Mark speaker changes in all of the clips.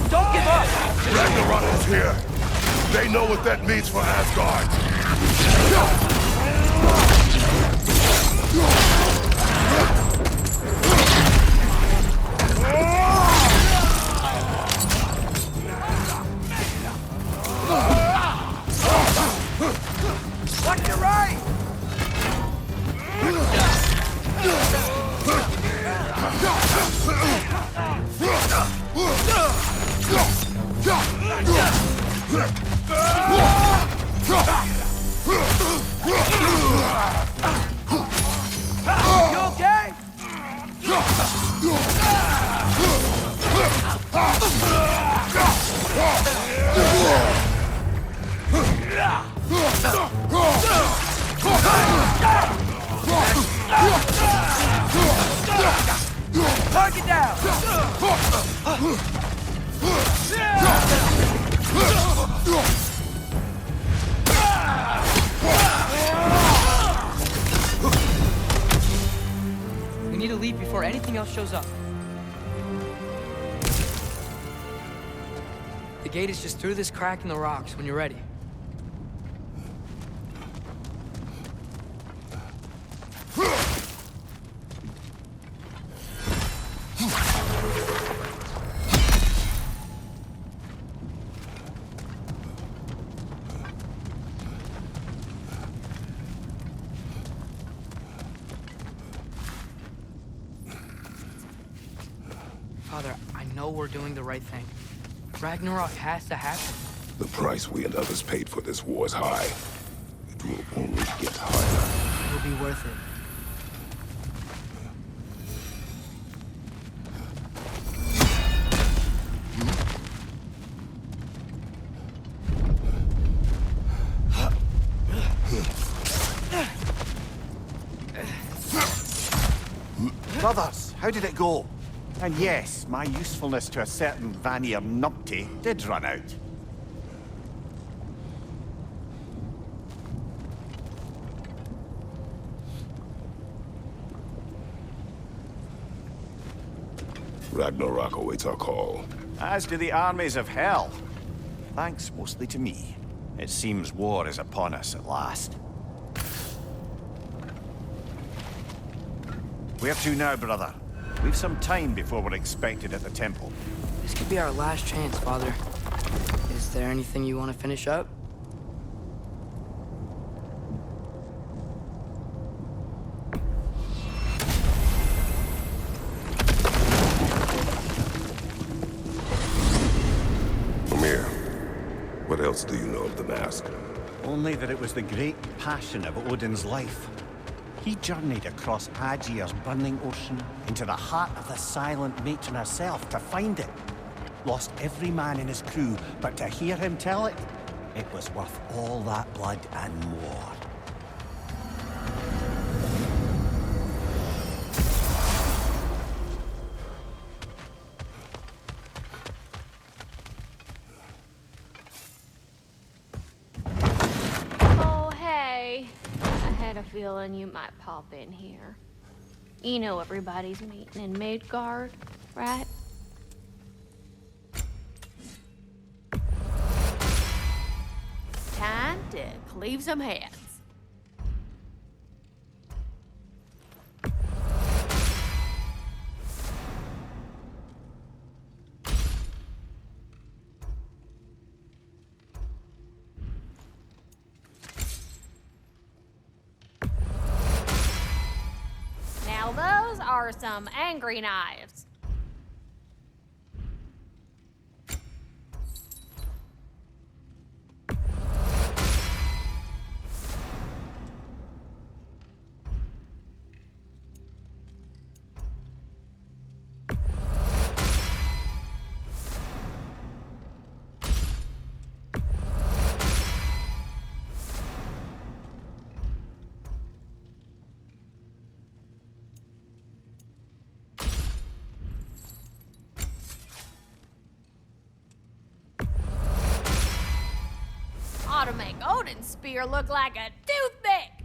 Speaker 1: Don't give up!
Speaker 2: Ragnarök is here! They know what that means for Asgard!
Speaker 1: Watch your right! You okay? Target down!
Speaker 3: We need to leave before anything else shows up. The gate is just through this crack in the rocks when you're ready. Father, I know we're doing the right thing. Ragnarok has to happen.
Speaker 2: The price we and others paid for this war is high. It will only get higher.
Speaker 3: It'll be worth it.
Speaker 4: Brothers, how did it go? And yes, my usefulness to a certain Vanir numpty did run out.
Speaker 2: Ragnarök awaits our call.
Speaker 4: As do the armies of hell. Thanks mostly to me. It seems war is upon us at last. Where to now, brother? We've some time before we're expected at the temple.
Speaker 3: This could be our last chance, Father. Is there anything you want to finish up?
Speaker 2: Amir, what else do you know of the mask?
Speaker 4: Only that it was the great passion of Odin's life. He journeyed across Aegir's burning ocean into the heart of the silent matron herself to find it. Lost every man in his crew, but to hear him tell it, it was worth all that blood and more.
Speaker 5: Oh, hey. I had a feeling you might pop in here. You know everybody's meeting in Midgard, right? Time to cleave some heads. Now those are some angry knives. Ought to make Odin's spear look like a toothpick.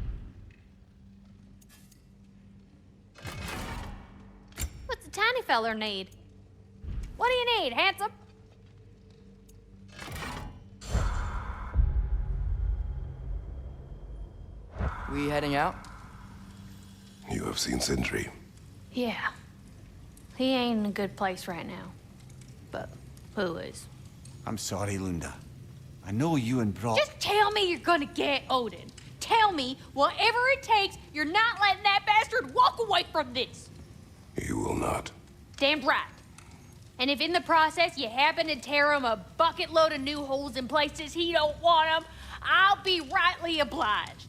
Speaker 5: What's the tiny feller need? What do you need, handsome?
Speaker 3: We heading out?
Speaker 2: You have seen Sindri.
Speaker 5: Yeah. He ain't in a good place right now. But who is?
Speaker 4: I'm sorry, Lunda. I know you and Brock...
Speaker 5: Just tell me you're gonna get Odin. Tell me, whatever it takes, you're not letting that bastard walk away from this.
Speaker 2: You will not.
Speaker 5: Damn right. And if in the process you happen to tear him a bucket load of new holes in places he don't want them, I'll be rightly obliged.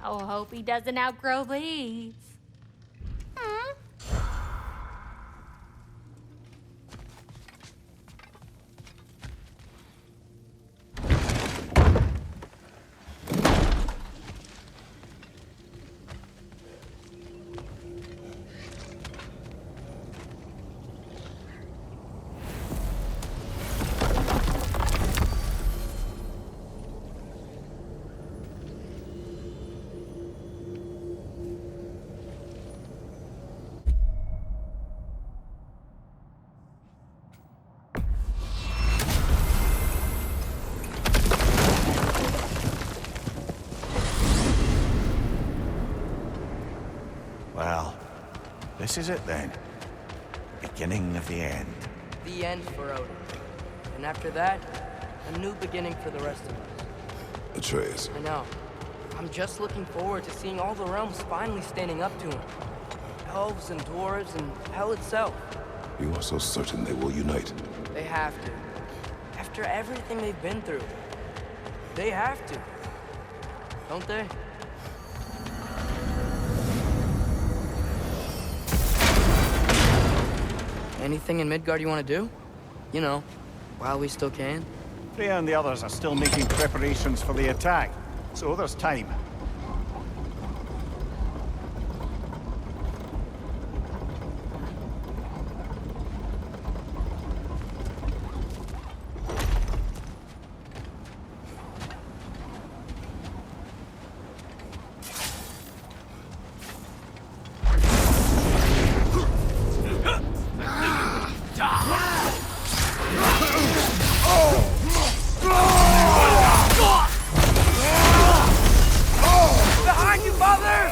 Speaker 5: Oh, hope he doesn't outgrow these. Hmm?
Speaker 4: Well, this is it then. Beginning of the end.
Speaker 3: The end for Odin. And after that, a new beginning for the rest of us.
Speaker 2: Atreus,
Speaker 3: I know. I'm just looking forward to seeing all the realms finally standing up to him. Elves and dwarves and hell itself.
Speaker 2: you are so certain they will unite.
Speaker 3: They have to. After everything they've been through. They have to. Don't they? Anything in Midgard you want to do? You know, while we still can.
Speaker 4: Freya and the others are still making preparations for the attack, so there's time.
Speaker 1: Behind you, father!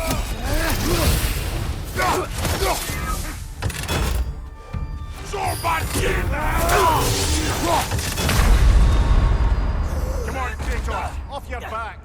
Speaker 4: Come on, Kratos! Off your back!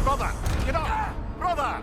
Speaker 4: Brother! Get up! Brother!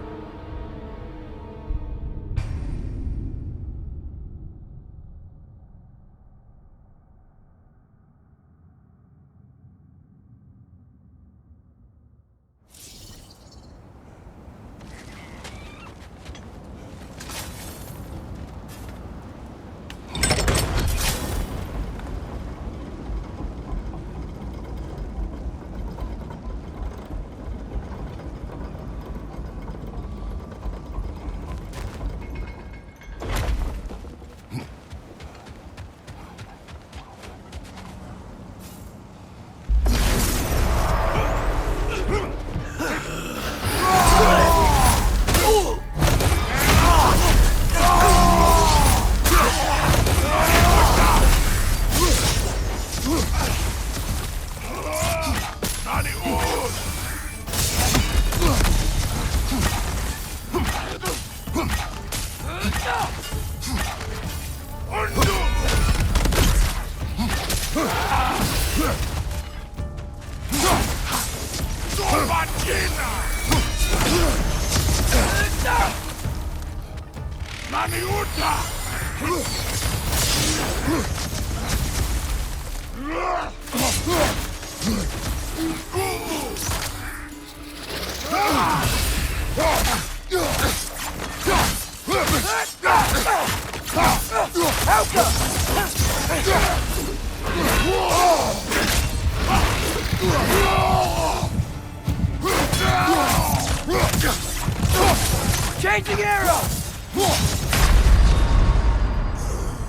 Speaker 1: Changing arrow!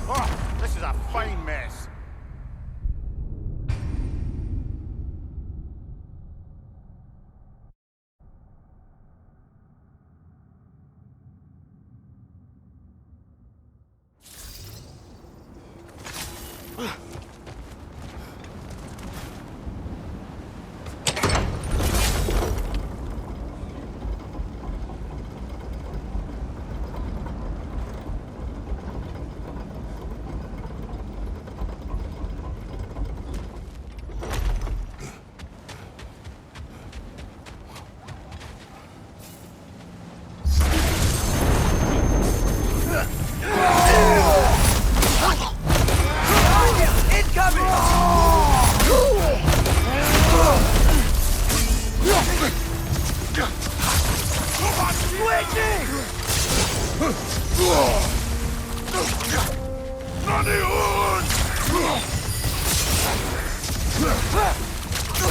Speaker 4: Oh, this is a fine mess.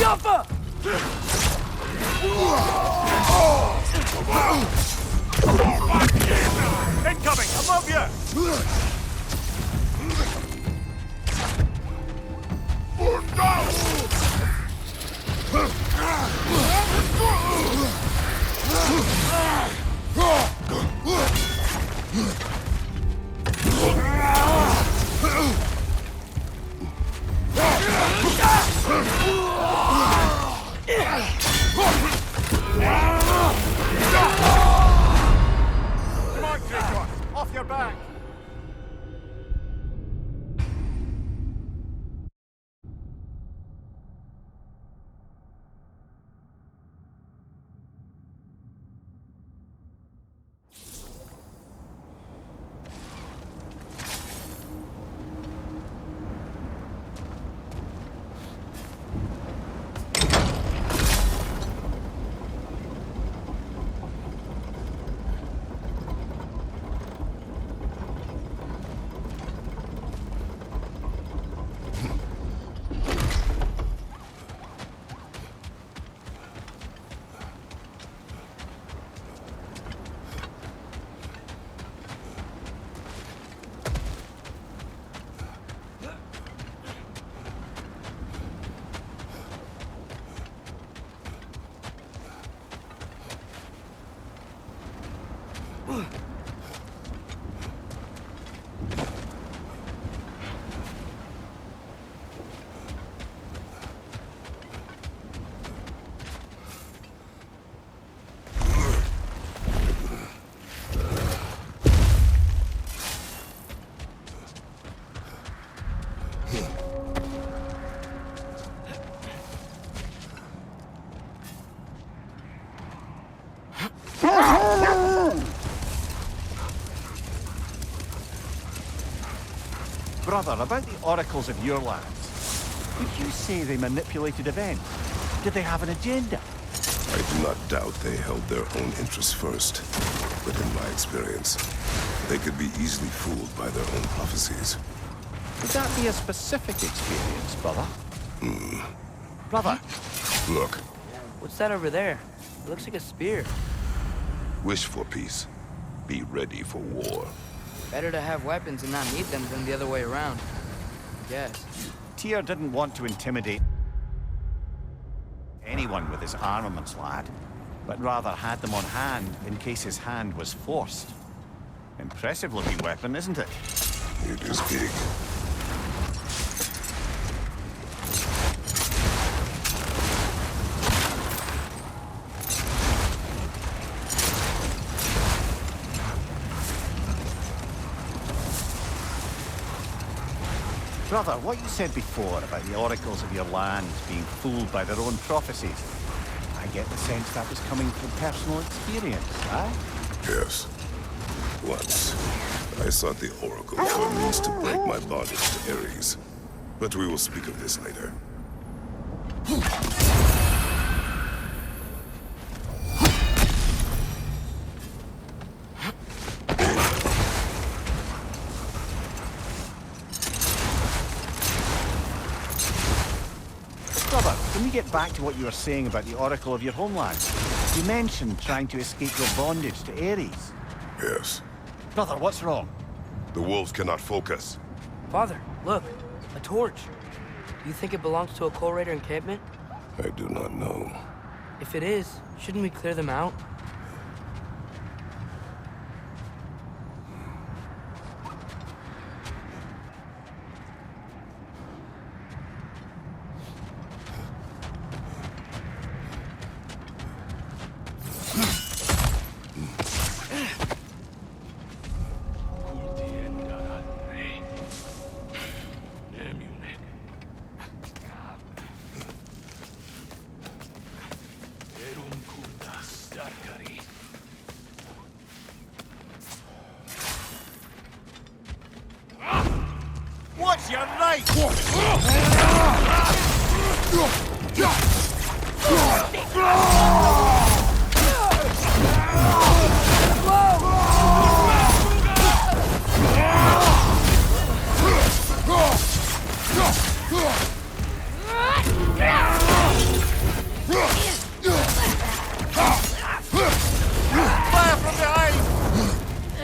Speaker 1: Jumper!
Speaker 4: Incoming, above you! Come on, Kratos, off your back! Brother, about the oracles of your lands, would you say they manipulated events? Did they have an agenda?
Speaker 2: I do not doubt they held their own interests first. But in my experience, they could be easily fooled by their own prophecies.
Speaker 4: Would that be a specific experience, brother? Brother!
Speaker 2: Look,
Speaker 3: What's that over there? It looks like a spear.
Speaker 2: wish for peace. Be ready for war.
Speaker 3: Better to have weapons and not need them than the other way around. I guess.
Speaker 4: Tyr didn't want to intimidate anyone with his armaments, lad, but rather had them on hand in case his hand was forced. Impressive looking weapon, isn't it?
Speaker 2: It is big.
Speaker 4: Brother, what you said before about the oracles of your land being fooled by their own prophecies, I get the sense that was coming from personal experience, eh?
Speaker 2: Yes. Once, I sought the Oracle for a means to break my bondage to Ares. But we will speak of this later.
Speaker 4: Brother, can we get back to what you were saying about the Oracle of your homeland? You mentioned trying to escape your bondage to Ares.
Speaker 2: Yes.
Speaker 4: Brother, what's wrong?
Speaker 2: The wolves cannot focus.
Speaker 3: Father, look. A torch. Do you think it belongs to a Coal Raider encampment?
Speaker 2: I do not know.
Speaker 3: If it is, shouldn't we clear them out?
Speaker 4: What's your right? Fire from behind!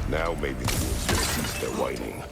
Speaker 2: Now maybe the wolves will cease their whining.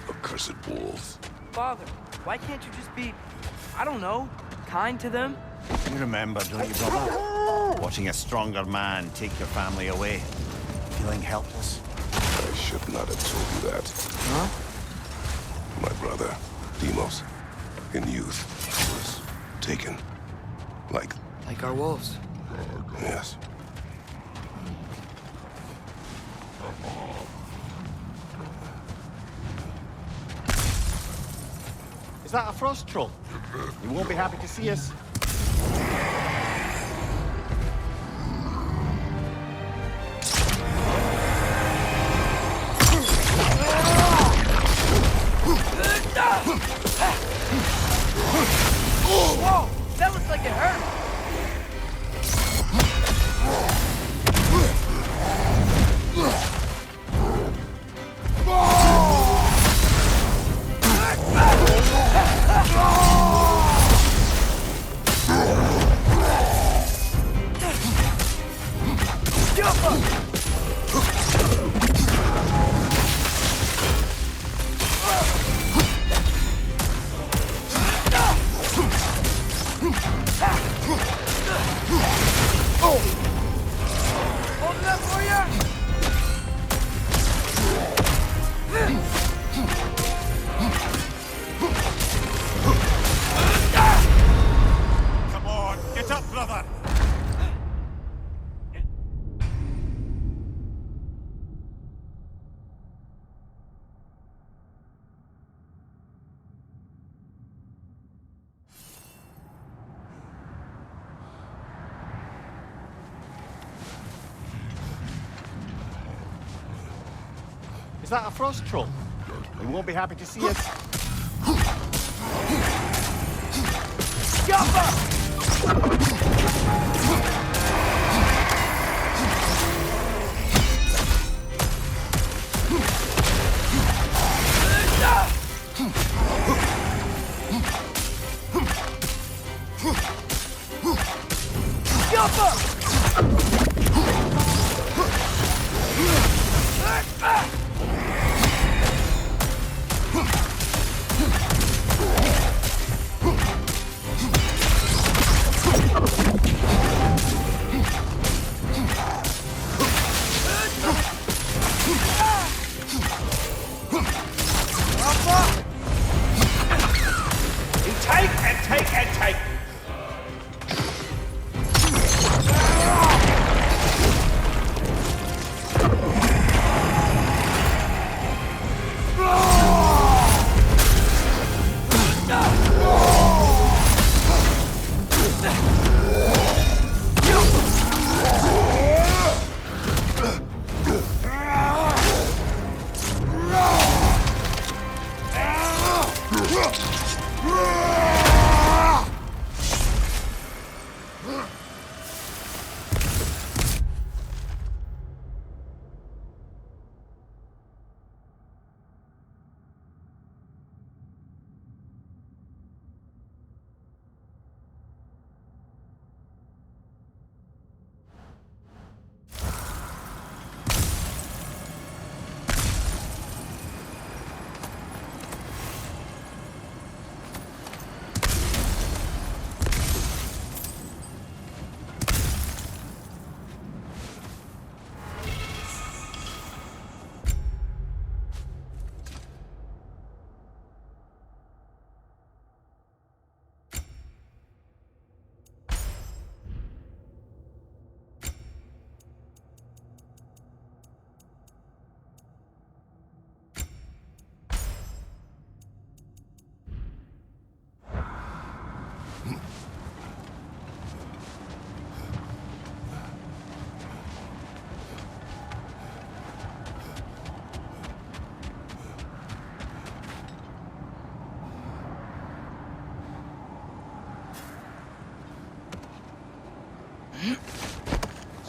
Speaker 2: Accursed wolves.
Speaker 3: Father, why can't you just be, I don't know, kind to them?
Speaker 4: You remember, don't you, brother? Watching a stronger man take your family away. Feeling helpless.
Speaker 2: I should not have told you that.
Speaker 3: Huh?
Speaker 2: My brother, Demos, in youth, was taken. Like,
Speaker 3: Like our wolves.
Speaker 2: yes.
Speaker 4: Is that a frost troll? You won't be happy to see us.
Speaker 3: Whoa! That looks like it hurt!
Speaker 4: Come on, get up, brother! Is that a frost troll? We won't be happy to see us.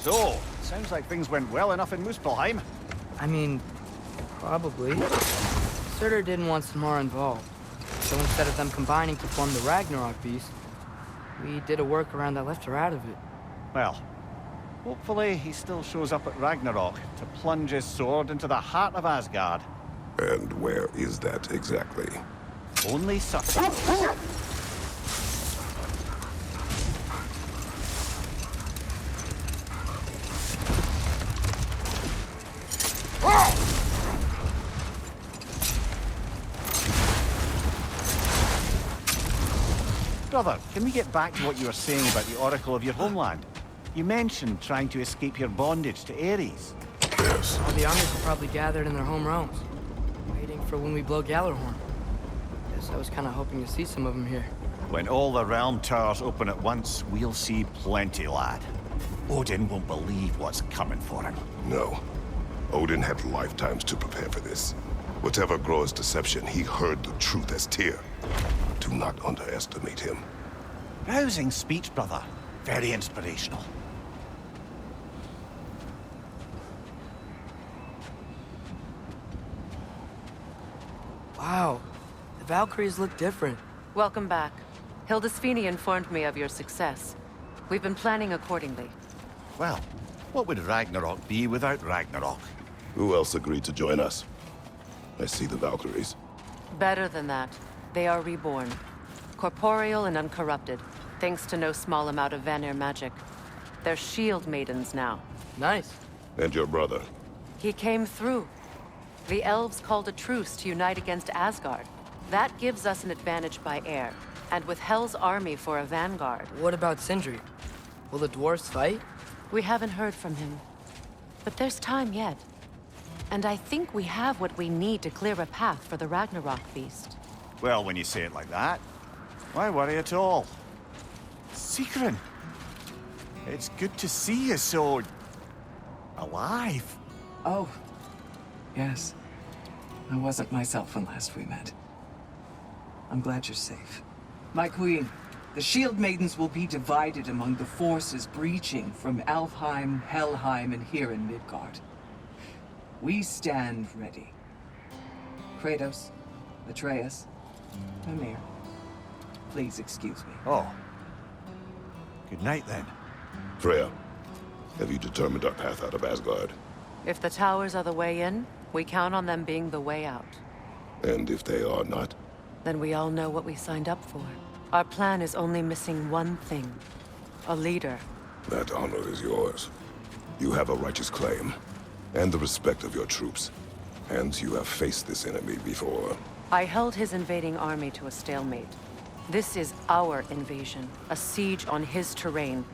Speaker 4: So, sounds like things went well enough in Muspelheim.
Speaker 3: I mean, probably. Surtur didn't want Samara involved. So instead of them combining to form the Ragnarok beast, we did a workaround that left her out of it.
Speaker 4: Well, hopefully he still shows up at Ragnarok to plunge his sword into the heart of Asgard.
Speaker 2: And where is that exactly?
Speaker 4: Only Surtur. Brother, can we get back to what you were saying about the Oracle of your homeland? You mentioned trying to escape your bondage to Ares.
Speaker 2: Yes.
Speaker 3: All the armies are probably gathered in their home realms, waiting for when we blow Gjallarhorn. Guess I was kind of hoping to see some of them here.
Speaker 4: When all the realm towers open at once, we'll see plenty, lad. Odin won't believe what's coming for him.
Speaker 2: No. Odin had lifetimes to prepare for this. Whatever Groa's deception, he heard the truth as Tyr. Do not underestimate him.
Speaker 4: Rousing speech, brother. Very inspirational.
Speaker 3: Wow, the Valkyries look different.
Speaker 6: Welcome back. Hildisvini informed me of your success. We've been planning accordingly.
Speaker 4: Well, what would Ragnarok be without Ragnarok?
Speaker 2: Who else agreed to join us? I see the Valkyries.
Speaker 6: Better than that. They are reborn. Corporeal and uncorrupted, thanks to no small amount of Vanir magic. They're shield maidens now.
Speaker 3: Nice.
Speaker 2: And your brother.
Speaker 6: He came through. The elves called a truce to unite against Asgard. That gives us an advantage by air. And with Hel's army for a vanguard.
Speaker 3: What about Sindri? Will the dwarves fight?
Speaker 6: We haven't heard from him. But there's time yet. And I think we have what we need to clear a path for the Ragnarok beast.
Speaker 4: Well, when you say it like that, why worry at all? Sigrun! It's good to see you so... alive.
Speaker 7: Oh, yes. I wasn't myself when last we met. I'm glad you're safe. My queen, the Shield Maidens will be divided among the forces breaching from Alfheim, Helheim, and here in Midgard. We stand ready. Kratos, Atreus, Mimir, please excuse me.
Speaker 4: Oh. Good night, then.
Speaker 2: Freya, have you determined our path out of Asgard?
Speaker 6: If the towers are the way in, we count on them being the way out.
Speaker 2: And if they are not?
Speaker 6: Then we all know what we signed up for. Our plan is only missing one thing. A leader.
Speaker 2: That honor is yours. You have a righteous claim, and the respect of your troops. And you have faced this enemy before.
Speaker 6: I held his invading army to a stalemate. This is our invasion, a siege on his terrain.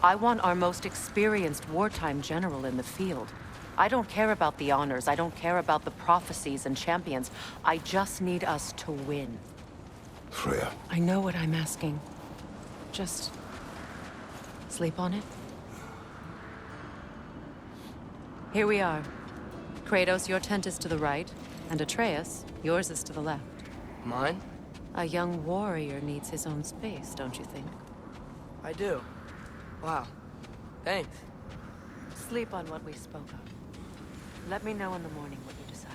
Speaker 6: I want our most experienced wartime general in the field. I don't care about the honors, I don't care about the prophecies and champions. I just need us to win.
Speaker 2: Freya.
Speaker 6: I know what I'm asking. Just... sleep on it? Here we are. Kratos, your tent is to the right, and Atreus, yours is to the left.
Speaker 3: Mine?
Speaker 6: A young warrior needs his own space, don't you think?
Speaker 3: I do. Wow. Thanks.
Speaker 6: Sleep on what we spoke of. Let me know in the morning what you decide.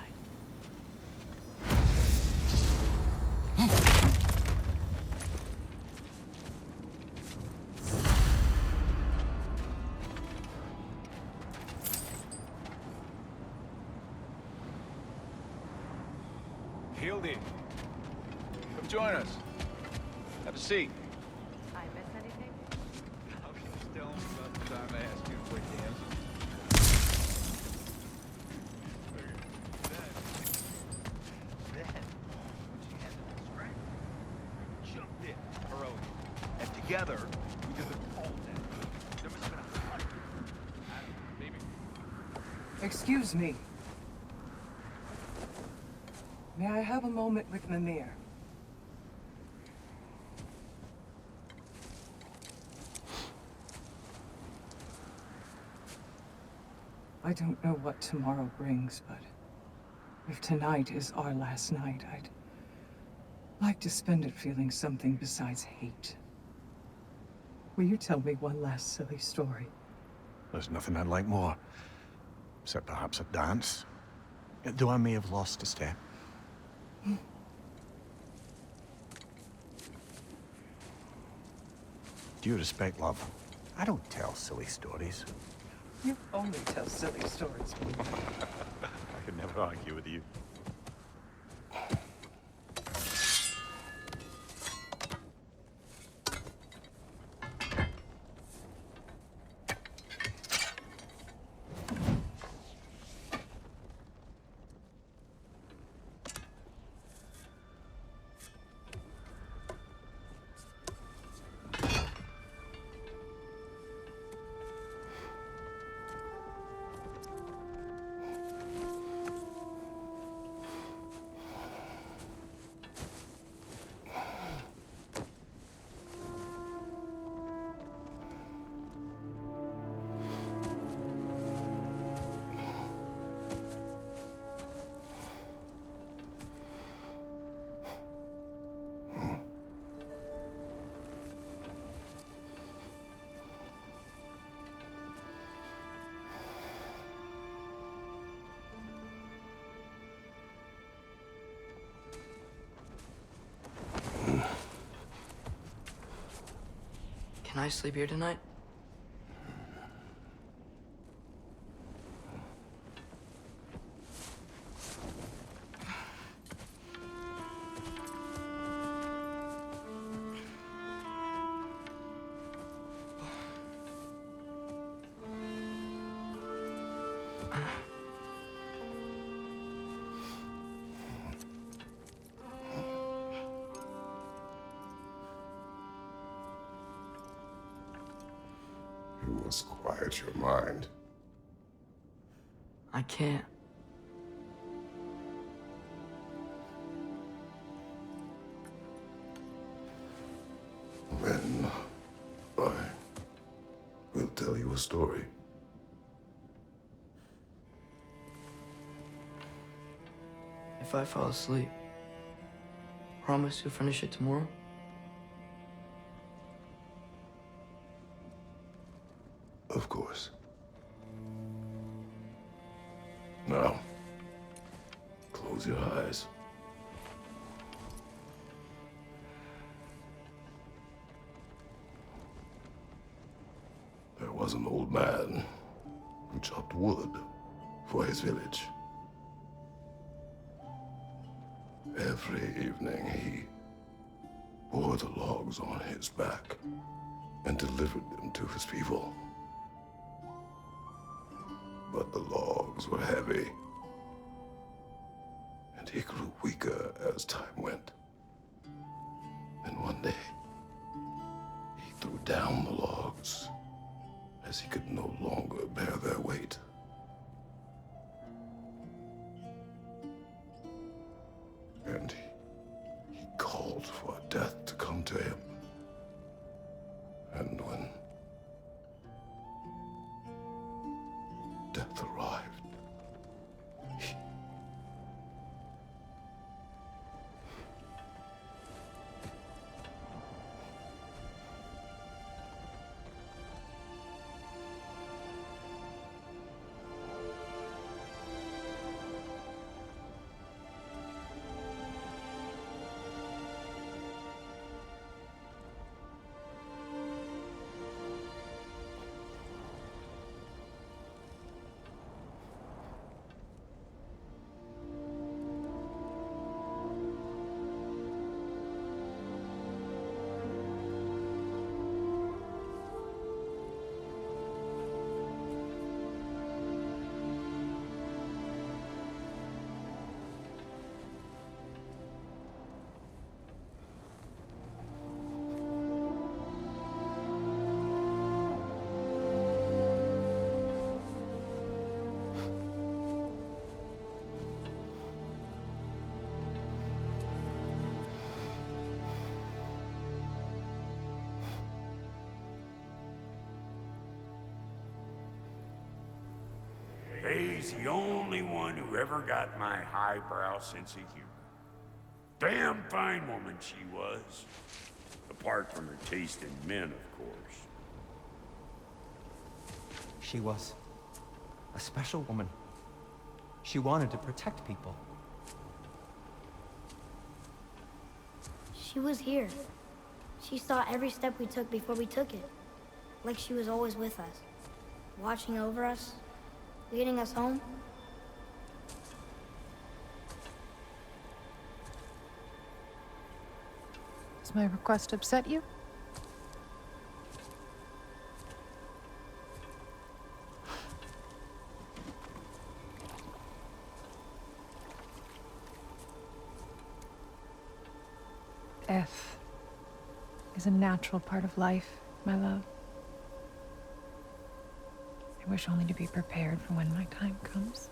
Speaker 1: Hildy, come join us. Have a seat.
Speaker 6: I miss anything?
Speaker 1: How can you tell me about the time I asked you to play dance? Jumped in, heroic. And together, we did the whole thing. There must have been 100. Maybe.
Speaker 7: Excuse me. May I have a moment with Mimir? I don't know what tomorrow brings, but if tonight is our last night, I'd like to spend it feeling something besides hate. Will you tell me one last silly story?
Speaker 4: There's nothing I'd like more. Except perhaps a dance. Though I may have lost a step. Due respect, love, I don't tell silly stories.
Speaker 7: You only tell silly stories.
Speaker 4: I could never argue with you.
Speaker 3: Can I sleep here tonight?
Speaker 2: You must quiet your mind.
Speaker 3: I can't.
Speaker 2: Then I will tell you a story.
Speaker 3: If I fall asleep, promise you'll finish it tomorrow?
Speaker 2: Of course. Now, close your eyes. There was an old man who chopped wood for his village. Every evening he bore the logs on his back and delivered them to his people. But the logs were heavy, and he grew weaker as time went. And one day, he threw down the logs as he could no longer bear their weight. And he called for death to come to him. And when death arrived,
Speaker 8: He's the only one who ever got my highbrow sense of humor. Damn fine woman she was. Apart from her taste in men, of course.
Speaker 9: She was a special woman. She wanted to protect people.
Speaker 10: She was here. She saw every step we took before we took it. Like she was always with us. Watching over us. Leading us home.
Speaker 11: Does my request upset you? Death is a natural part of life, my love. I wish only to be prepared for when my time comes.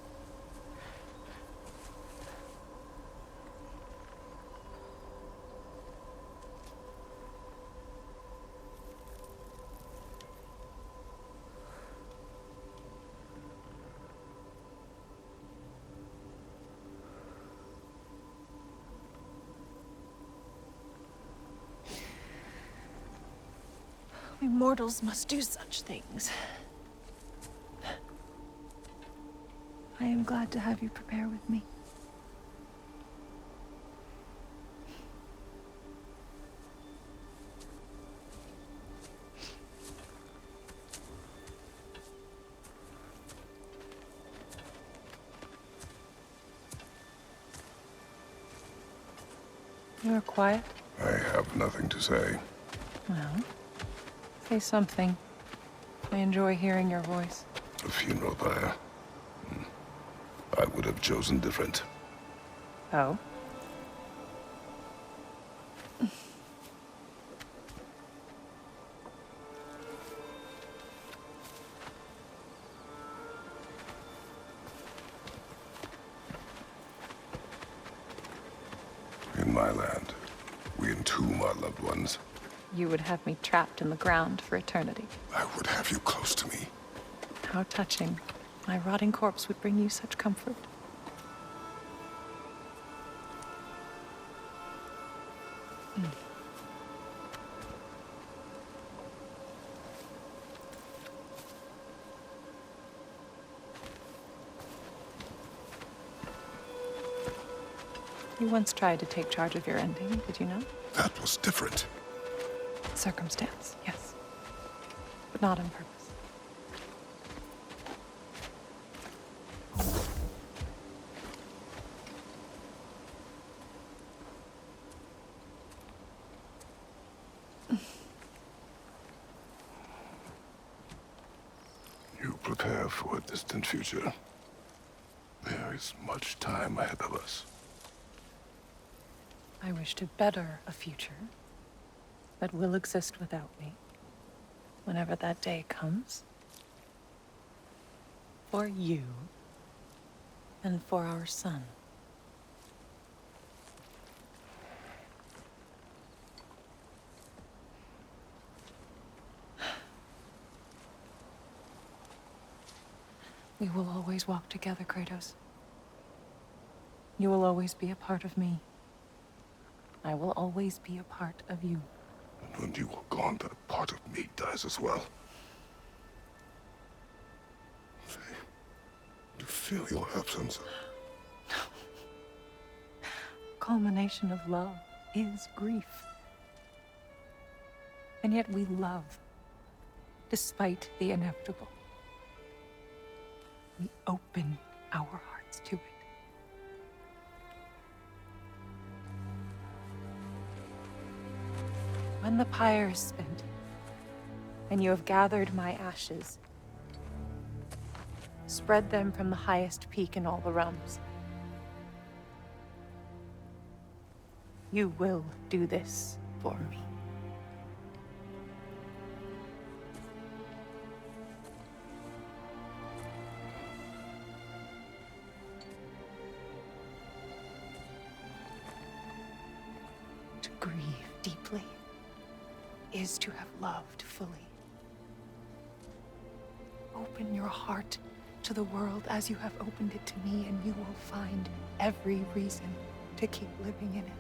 Speaker 11: We mortals must do such things. I am glad to have you prepare with me. You're quiet.
Speaker 2: I have nothing to say.
Speaker 11: Well, say something. I enjoy hearing your voice.
Speaker 2: A funeral pyre. I would have chosen different.
Speaker 11: Oh?
Speaker 2: In my land, we entomb our loved ones.
Speaker 11: You would have me trapped in the ground for eternity.
Speaker 2: I would have you close to me.
Speaker 11: How touching. My rotting corpse would bring you such comfort. You once tried to take charge of your ending, did you know?
Speaker 2: That was different.
Speaker 11: Circumstance, yes. But not on purpose.
Speaker 2: You prepare for a distant future. There is much time ahead of us.
Speaker 11: I wish to better a future that will exist without me, whenever that day comes. For you, and for our son. We will always walk together, Kratos. You will always be a part of me. I will always be a part of you.
Speaker 2: And when you are gone, that part of me dies as well. You feel your absence.
Speaker 11: Culmination of love is grief. And yet we love, despite the inevitable. We open our hearts to it. When the pyre is spent, and you have gathered my ashes, spread them from the highest peak in all the realms. You will do this for me. To grieve deeply is to have loved fully. Open your heart to the world as you have opened it to me, and you will find every reason to keep living in it.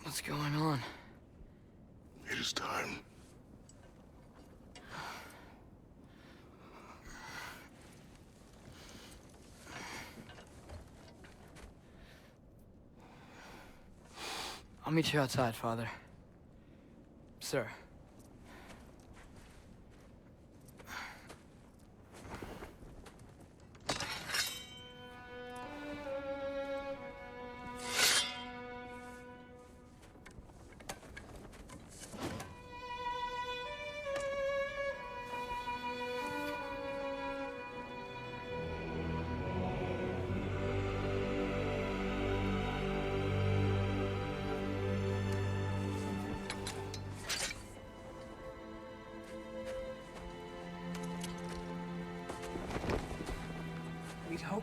Speaker 3: What's going on?
Speaker 2: It is time.
Speaker 3: I'll meet you outside, Father. Sir.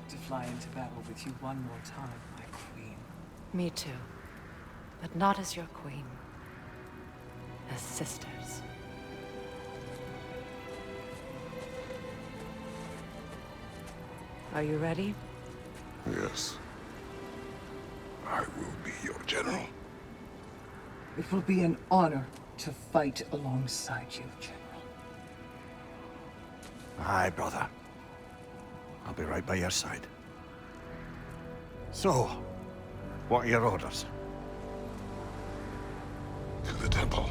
Speaker 7: hope to fly into battle with you one more time, my queen.
Speaker 6: Me too. But not as your queen. As sisters. Are you ready?
Speaker 2: Yes. I will be your general.
Speaker 7: It will be an honor to fight alongside you, General.
Speaker 4: Aye, brother. I'll be right by your side. So, what are your orders?
Speaker 2: To the temple.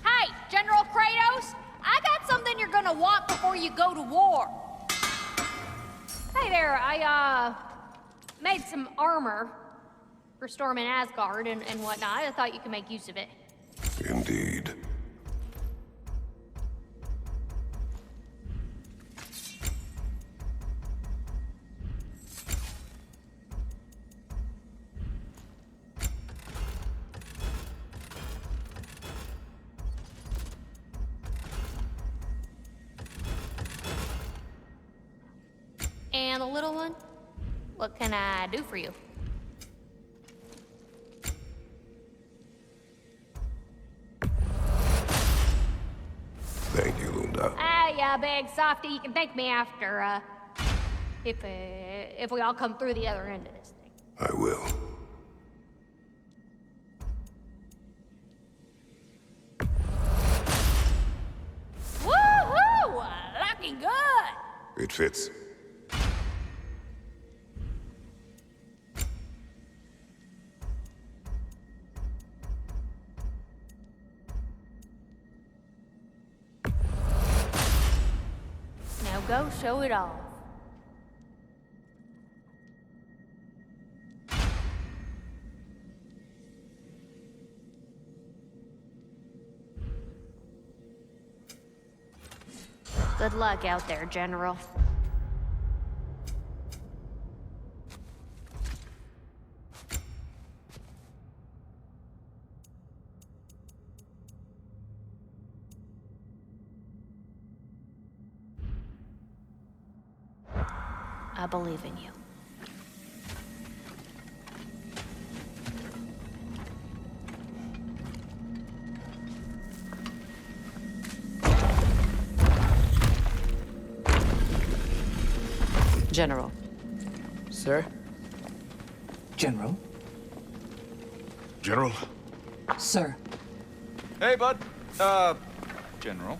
Speaker 5: Hey, General Kratos! I got something you're gonna want before you go to war. Hey there, I, made some armor for storming Asgard and whatnot. I thought you could make use of it.
Speaker 2: Indeed.
Speaker 5: And the little one? What can I do for you?
Speaker 2: Thank you, Lunda.
Speaker 5: Yeah, big softy. You can thank me after, if we all come through the other end of this thing.
Speaker 2: I will.
Speaker 5: Woohoo! Looking good!
Speaker 2: It fits.
Speaker 5: Now go show it off. Good luck out there, General. I believe in you.
Speaker 6: General.
Speaker 3: Sir?
Speaker 7: General?
Speaker 2: General?
Speaker 7: Sir.
Speaker 1: Hey, bud. General.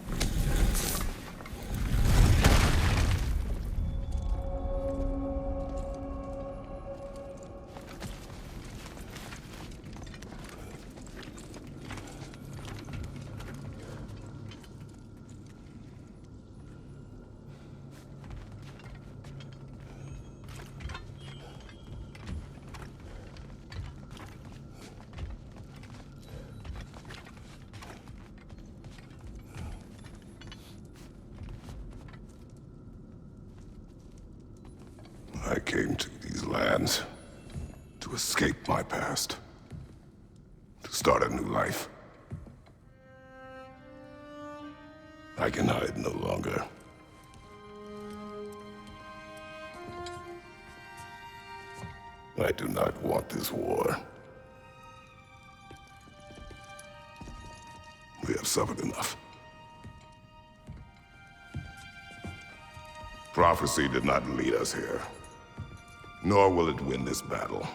Speaker 2: I came to these lands to escape my past, to start a new life. I can hide no longer. I do not want this war. We have suffered enough. Prophecy did not lead us here, nor will it win this battle.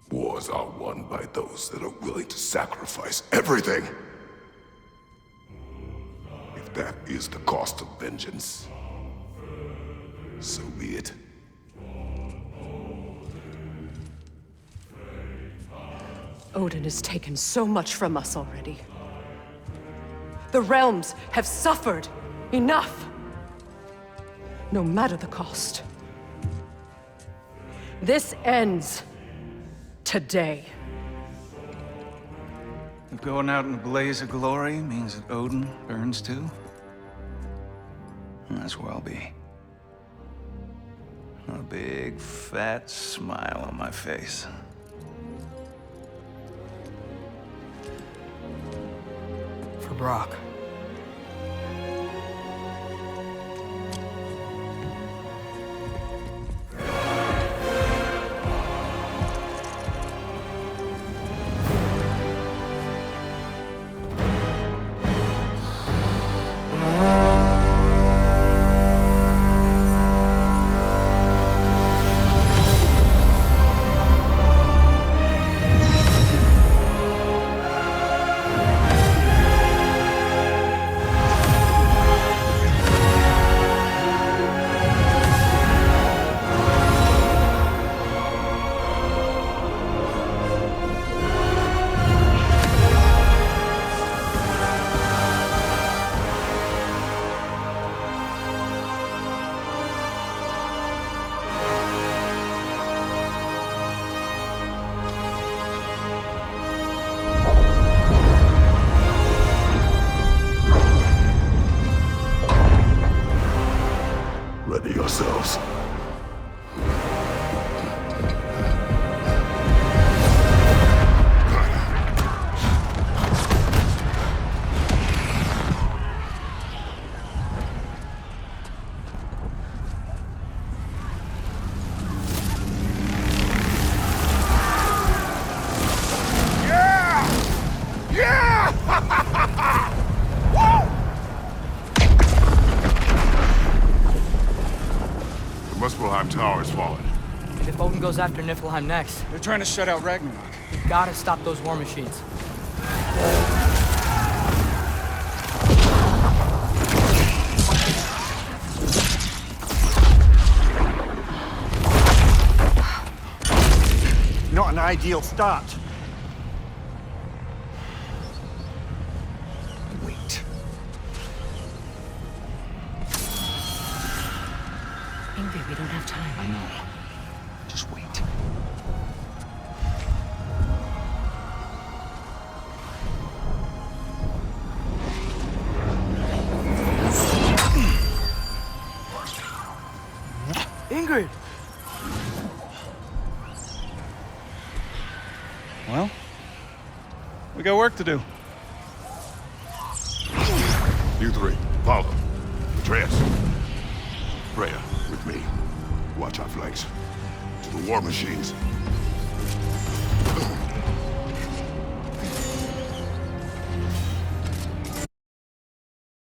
Speaker 2: Wars are won by those that are willing to sacrifice everything. If that is the cost of vengeance, so be it.
Speaker 6: Odin has taken so much from us already. The realms have suffered enough. No matter the cost. This ends today.
Speaker 12: If going out in a blaze of glory means that Odin burns too, that's where I'll be. A big, fat smile on my face.
Speaker 3: For Brock.
Speaker 2: Ready yourselves.
Speaker 13: The Muspelheim Tower has fallen.
Speaker 3: If Odin goes after Niflheim next,
Speaker 12: They're trying to shut out Ragnarök.
Speaker 3: we gotta stop those war machines.
Speaker 4: Not an ideal start.
Speaker 12: Wait.
Speaker 6: Ingrid, we don't have time.
Speaker 12: I know. Just wait.
Speaker 3: Ingrid!
Speaker 12: Well, we got work to do.
Speaker 2: You three, follow. Atreus. Freya, with me. Watch our flanks. To the war machines.